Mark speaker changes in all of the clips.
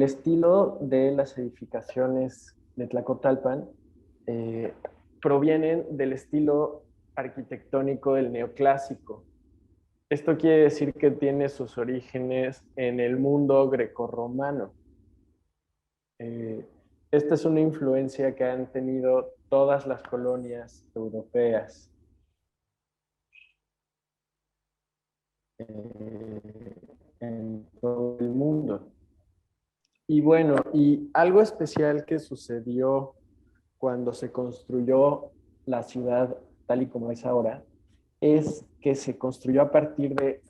Speaker 1: El estilo de las edificaciones de Tlacotalpan eh, provienen del estilo arquitectónico del neoclásico. Esto quiere decir que tiene sus orígenes en el mundo grecorromano. Eh, Esta es una influencia que han tenido todas las colonias europeas en todo el mundo. Y bueno, y algo especial que sucedió cuando se construyó la ciudad tal y como es ahora, es que se construyó a partir de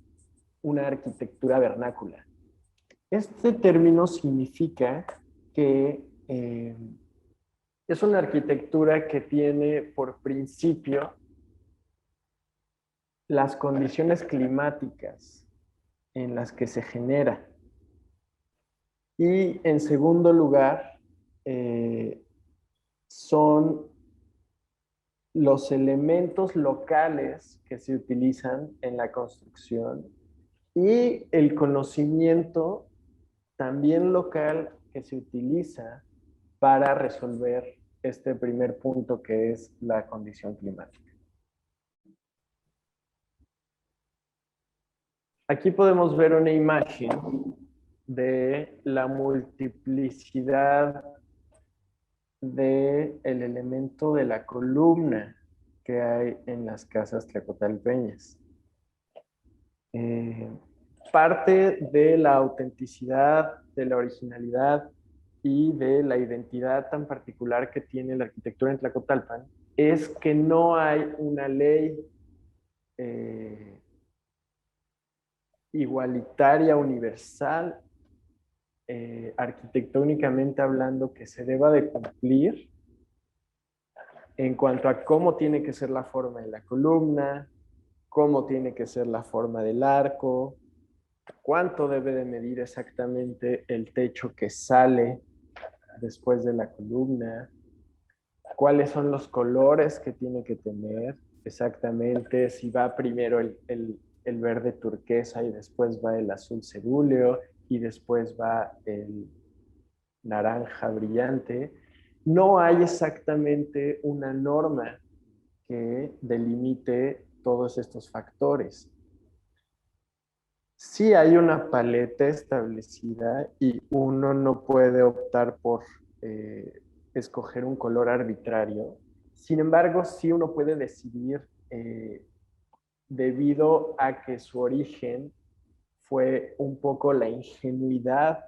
Speaker 1: una arquitectura vernácula. Este término significa que es una arquitectura que tiene por principio las condiciones climáticas en las que se genera. Y en segundo lugar, son los elementos locales que se utilizan en la construcción y el conocimiento también local que se utiliza para resolver este primer punto que es la condición climática. Aquí podemos ver una imagen de la multiplicidad del elemento de la columna que hay en las casas tlacotalpeñas. Eh, Parte de la autenticidad, de la originalidad y de la identidad tan particular que tiene la arquitectura en Tlacotalpan es que no hay una ley eh, igualitaria, universal, arquitectónicamente hablando, que se deba de cumplir en cuanto a cómo tiene que ser la forma de la columna, cómo tiene que ser la forma del arco, cuánto debe de medir exactamente el techo que sale después de la columna, cuáles son los colores que tiene que tener exactamente, si va primero el verde turquesa y después va el azul cerúleo y después va el naranja brillante. No hay exactamente una norma que delimite todos estos factores. Sí hay una paleta establecida y uno no puede optar por escoger un color arbitrario. Sin embargo, sí uno puede decidir debido a que su origen fue un poco la ingenuidad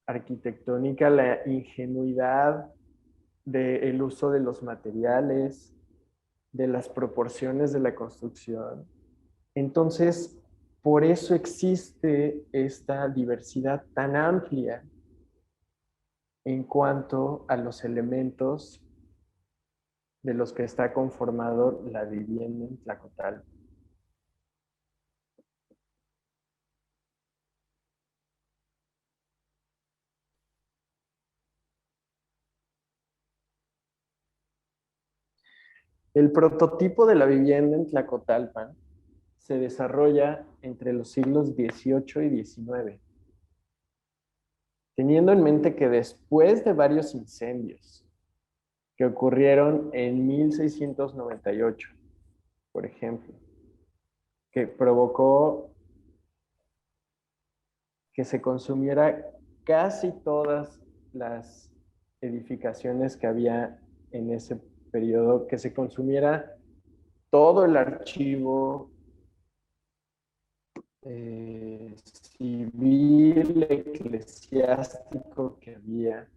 Speaker 1: arquitectónica, la ingenuidad del uso de los materiales, de las proporciones de la construcción. Entonces, por eso existe esta diversidad tan amplia en cuanto a los elementos de los que está conformado la vivienda en Tlacotalpan. El prototipo de la vivienda en Tlacotalpan se desarrolla entre los siglos XVIII y XIX, teniendo en mente que después de varios incendios que ocurrieron en 1698, por ejemplo, que provocó que se consumiera casi todas las edificaciones que había en ese periodo, que se consumiera todo el archivo civil, eclesiástico que había.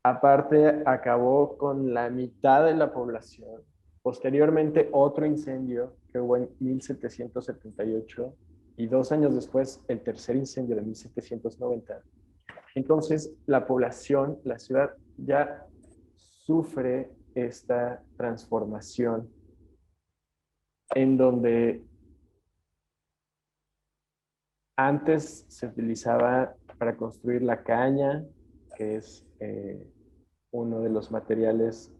Speaker 1: Aparte, acabó con la mitad de la población. Posteriormente, otro incendio que hubo en 1778 y 2 años después, el tercer incendio de 1790. Entonces, la población, la ciudad, ya sufre esta transformación en donde antes se utilizaba para construir la caña, que es uno de los materiales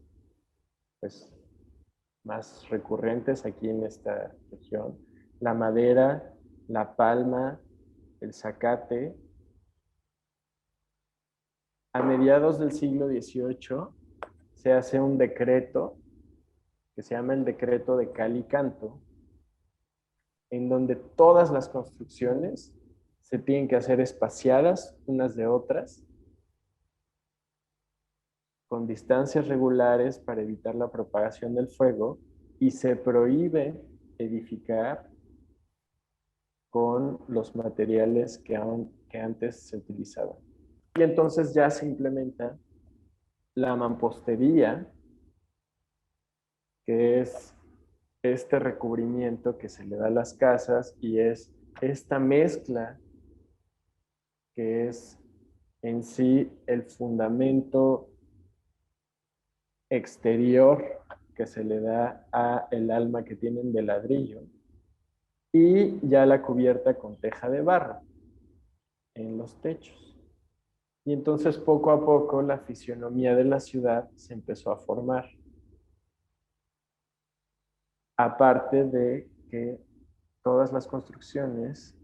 Speaker 1: pues, más recurrentes aquí en esta región, la madera, la palma, el zacate, a mediados del siglo XVIII se hace un decreto que se llama el Decreto de Cal y Canto, en donde todas las construcciones se tienen que hacer espaciadas unas de otras, con distancias regulares para evitar la propagación del fuego, y se prohíbe edificar con los materiales que antes se utilizaban. Y entonces ya se implementa la mampostería, que es este recubrimiento que se le da a las casas y es esta mezcla que es en sí el fundamento exterior que se le da a el alma que tienen de ladrillo, y ya la cubierta con teja de barro en los techos. Y entonces poco a poco la fisionomía de la ciudad se empezó a formar. Aparte de que todas las construcciones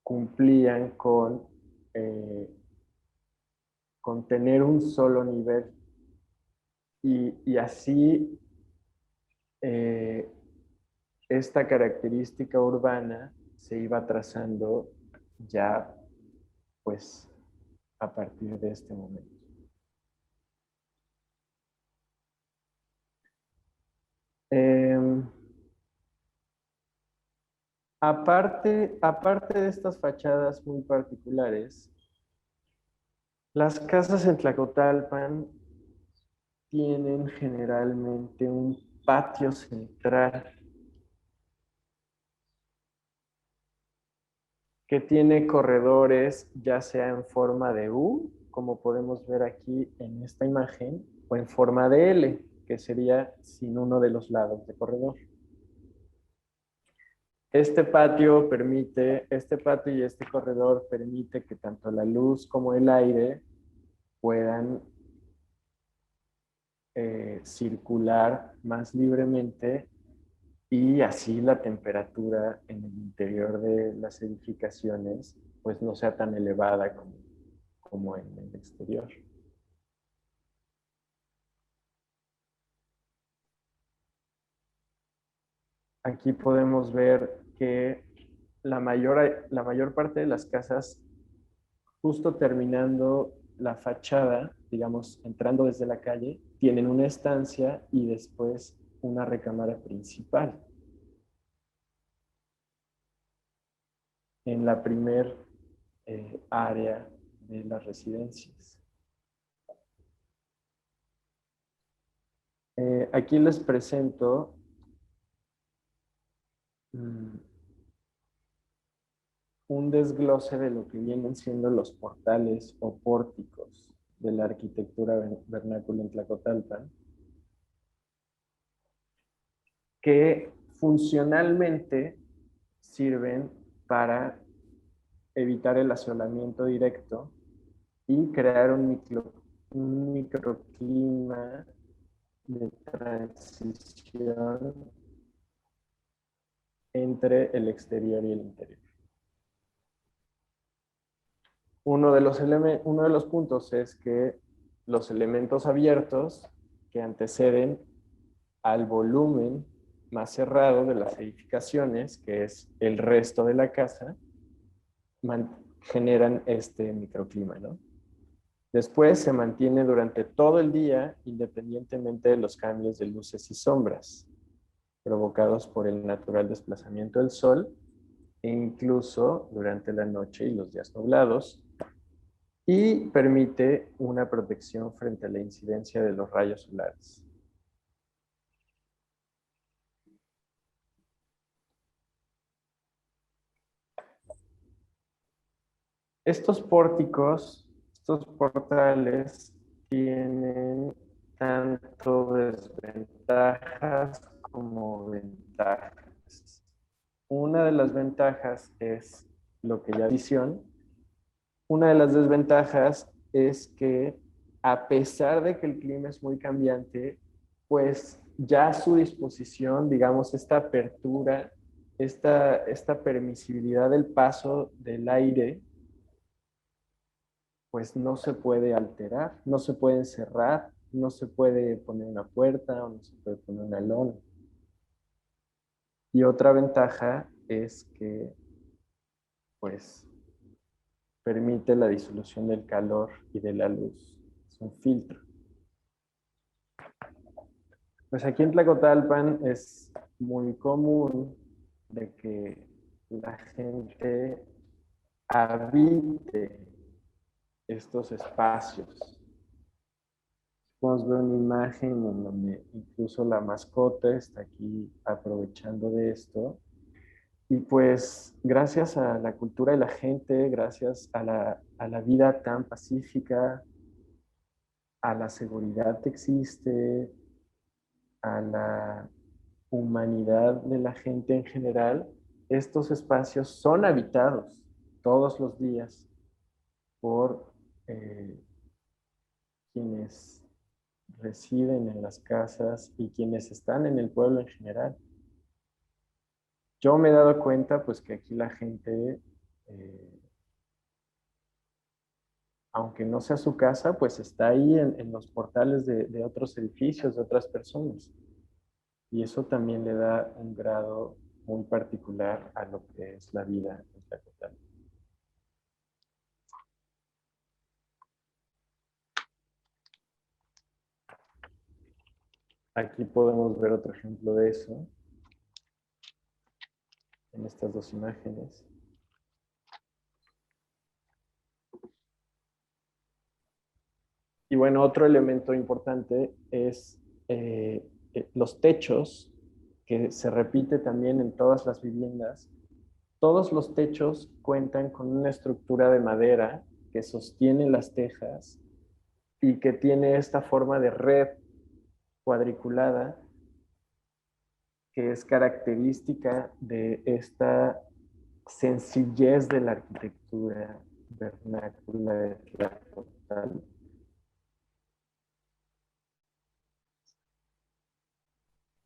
Speaker 1: cumplían con tener un solo nivel. Y así eh, esta característica urbana se iba trazando ya pues a partir de este momento. Eh, aparte de estas fachadas muy particulares, las casas en Tlacotalpan tienen generalmente un patio central que tiene corredores ya sea en forma de U, como podemos ver aquí en esta imagen, o en forma de L, que sería sin uno de los lados de corredor. Este patio y este corredor permite que tanto la luz como el aire puedan circular más libremente, y así la temperatura en el interior de las edificaciones pues no sea tan elevada como en el exterior. Aquí podemos ver que la mayor parte de las casas, justo terminando la fachada, digamos, entrando desde la calle, tienen una estancia y después una recámara principal en la primer área de las residencias. Aquí les presento un desglose de lo que vienen siendo los portales o pórticos de la arquitectura vernácula en Tlacotalpan, que funcionalmente sirven para evitar el asolamiento directo y crear un microclima de transición entre el exterior y el interior. Uno de los puntos es que los elementos abiertos que anteceden al volumen más cerrado de las edificaciones, que es el resto de la casa, generan este microclima, ¿no? Después se mantiene durante todo el día, independientemente de los cambios de luces y sombras provocados por el natural desplazamiento del sol, e incluso durante la noche y los días nublados, y permite una protección frente a la incidencia de los rayos solares. Estos pórticos, estos portales, tienen tanto desventajas como ventajas. Una de las ventajas es lo que ya visión. Una de las desventajas es que, a pesar de que el clima es muy cambiante, pues ya a su disposición, digamos, esta apertura, esta permisibilidad del paso del aire, pues no se puede alterar, no se puede encerrar, no se puede poner una puerta o no se puede poner una lona. Y otra ventaja es que pues permite la disolución del calor y de la luz. Es un filtro. Pues aquí en Tlacotalpan es muy común de que la gente habite estos espacios. Podemos ver una imagen en donde incluso la mascota está aquí aprovechando de esto. Y pues gracias a la cultura de la gente, gracias a la vida tan pacífica, a la seguridad que existe, a la humanidad de la gente en general, estos espacios son habitados todos los días por eh, quienes residen en las casas y quienes están en el pueblo en general. Yo me he dado cuenta pues que aquí la gente, aunque no sea su casa, pues está ahí en los portales de otros edificios, de otras personas. Y eso también le da un grado muy particular a lo que es la vida en Tlacotalpan. Aquí podemos ver otro ejemplo de eso en estas dos imágenes. Y bueno, otro elemento importante es los techos, que se repite también en todas las viviendas. Todos los techos cuentan con una estructura de madera que sostiene las tejas y que tiene esta forma de red cuadriculada que es característica de esta sencillez de la arquitectura vernácula de Tlaxcala.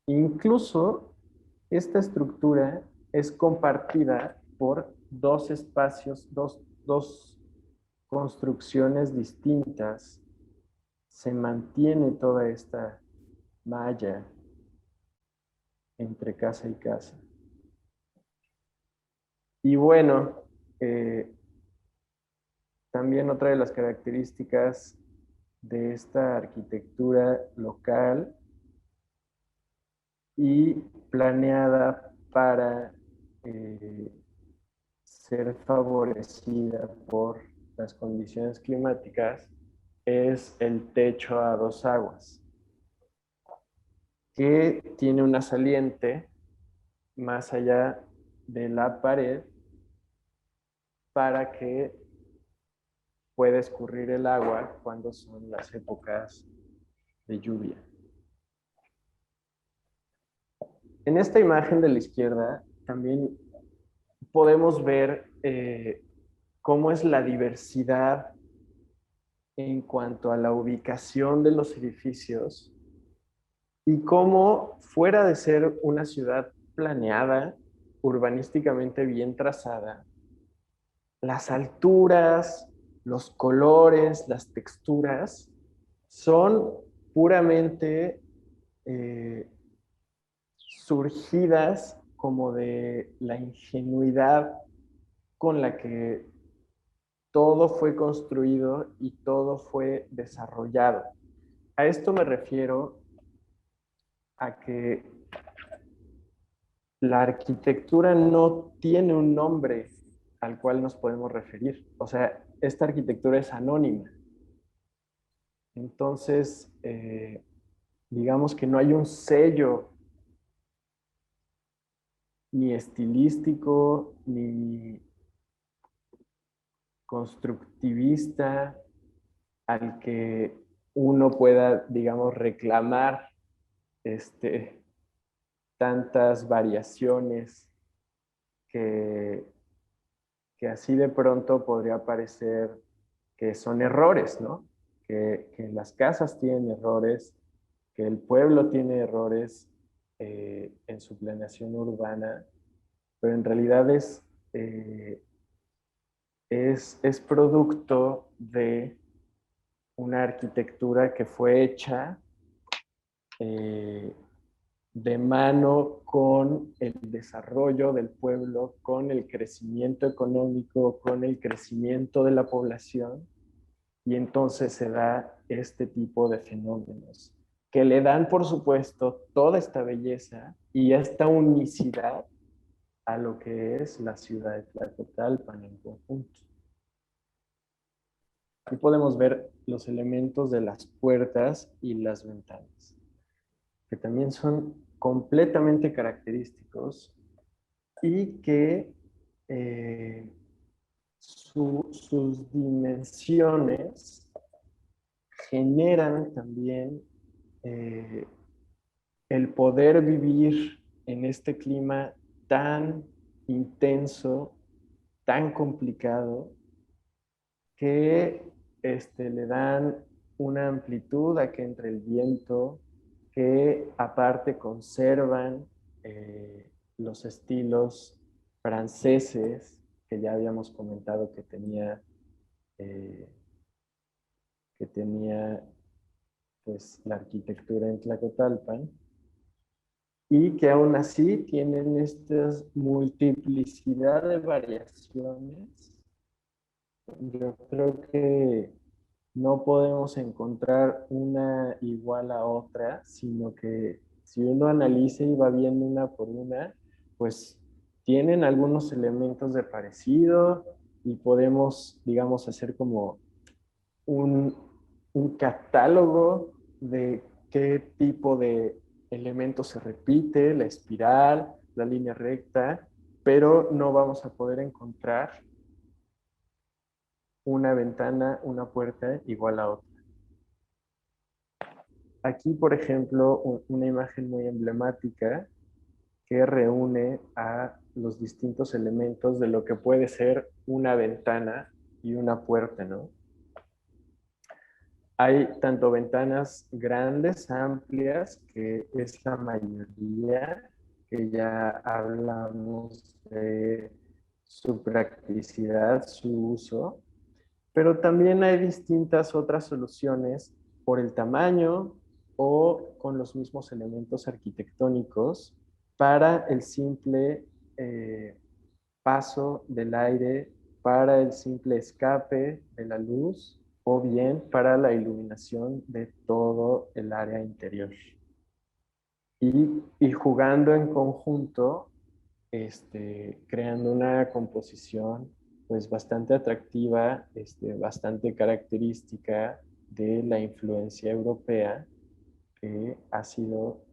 Speaker 1: Incluso esta estructura es compartida por dos espacios, dos construcciones distintas. Se mantiene toda esta malla entre casa y casa. Y bueno, eh, también otra de las características de esta arquitectura local y planeada para ser favorecida por las condiciones climáticas es el techo a dos aguas, que tiene una saliente más allá de la pared para que pueda escurrir el agua cuando son las épocas de lluvia. En esta imagen de la izquierda también podemos ver cómo es la diversidad en cuanto a la ubicación de los edificios y cómo fuera de ser una ciudad planeada, urbanísticamente bien trazada, las alturas, los colores, las texturas son puramente eh, surgidas como de la ingenuidad con la que todo fue construido y todo fue desarrollado. A esto me refiero a que la arquitectura no tiene un nombre al cual nos podemos referir. O sea, esta arquitectura es anónima. Entonces, digamos que no hay un sello ni estilístico, ni constructivista al que uno pueda, digamos, reclamar este, tantas variaciones que, que así de pronto podría parecer que son errores, ¿no? Que las casas tienen errores, que el pueblo tiene errores en su planeación urbana, pero en realidad es producto de una arquitectura que fue hecha de mano con el desarrollo del pueblo, con el crecimiento económico, con el crecimiento de la población, y entonces se da este tipo de fenómenos que le dan, por supuesto, toda esta belleza y esta unicidad a lo que es la ciudad de Tlacotalpan en conjunto. Aquí podemos ver los elementos de las puertas y las ventanas, que también son completamente característicos y que sus dimensiones generan también eh, el poder vivir en este clima tan intenso, tan complicado, que le dan una amplitud a que entre el viento, que aparte conservan los estilos franceses que ya habíamos comentado eh, que tenía pues, la arquitectura en Tlacotalpan, y que aún así tienen esta multiplicidad de variaciones. Yo creo que no podemos encontrar una igual a otra, sino que si uno analiza y va viendo una por una, pues tienen algunos elementos de parecido y podemos, digamos, hacer como un, un catálogo de qué tipo de elementos se repite, la espiral, la línea recta, pero no vamos a poder encontrar una ventana, una puerta igual a otra. Aquí, por ejemplo, una imagen muy emblemática que reúne a los distintos elementos de lo que puede ser una ventana y una puerta, ¿no? Hay tanto ventanas grandes, amplias, que es la mayoría, que ya hablamos de su practicidad, su uso, pero también hay distintas otras soluciones por el tamaño o con los mismos elementos arquitectónicos para el simple paso del aire, para el simple escape de la luz o bien para la iluminación de todo el área interior. Y jugando en conjunto, creando una composición pues bastante atractiva, bastante característica de la influencia europea que ha sido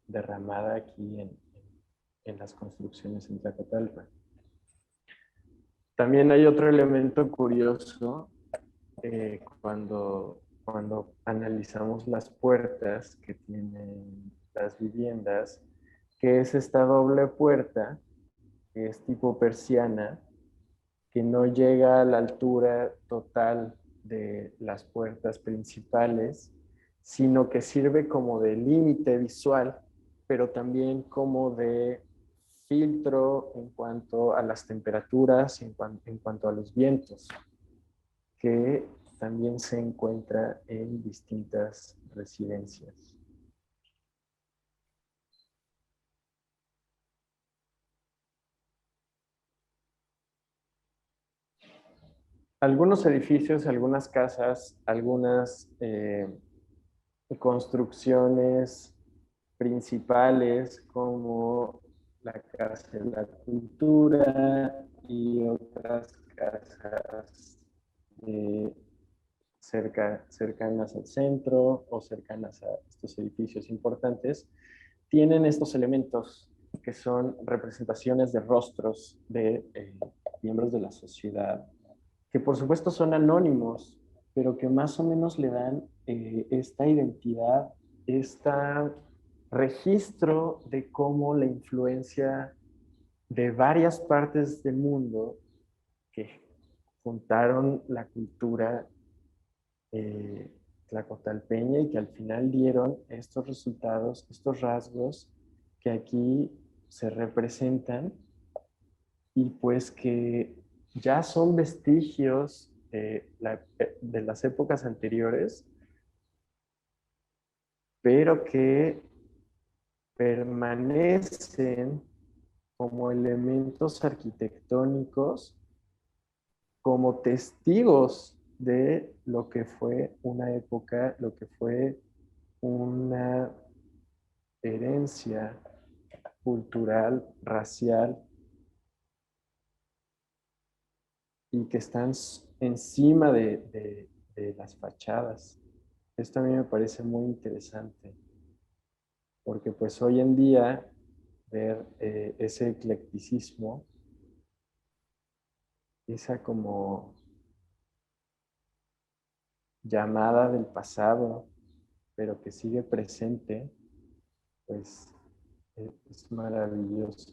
Speaker 1: derramada aquí en las construcciones en Tlacotalpan. También hay otro elemento curioso cuando analizamos las puertas que tienen las viviendas, que es esta doble puerta, que es tipo persiana, que no llega a la altura total de las puertas principales, sino que sirve como de límite visual, pero también como de filtro en cuanto a las temperaturas, en cuanto a los vientos, que también se encuentra en distintas residencias. Algunos edificios, algunas casas, algunas construcciones principales como la Casa de la Cultura y otras casas eh, cercanas al centro o cercanas a estos edificios importantes, tienen estos elementos que son representaciones de rostros de miembros de la sociedad, que por supuesto son anónimos, pero que más o menos le dan esta identidad, este registro de cómo la influencia de varias partes del mundo que juntaron la cultura eh, tlacotalpeña y que al final dieron estos resultados, estos rasgos que aquí se representan y pues que ya son vestigios de las épocas anteriores, pero que permanecen como elementos arquitectónicos, como testigos de lo que fue una época, lo que fue una herencia cultural, racial, y que están encima de las fachadas. Esto a mí me parece muy interesante, porque pues hoy en día ver ese eclecticismo, esa como llamada del pasado, pero que sigue presente, pues es maravilloso.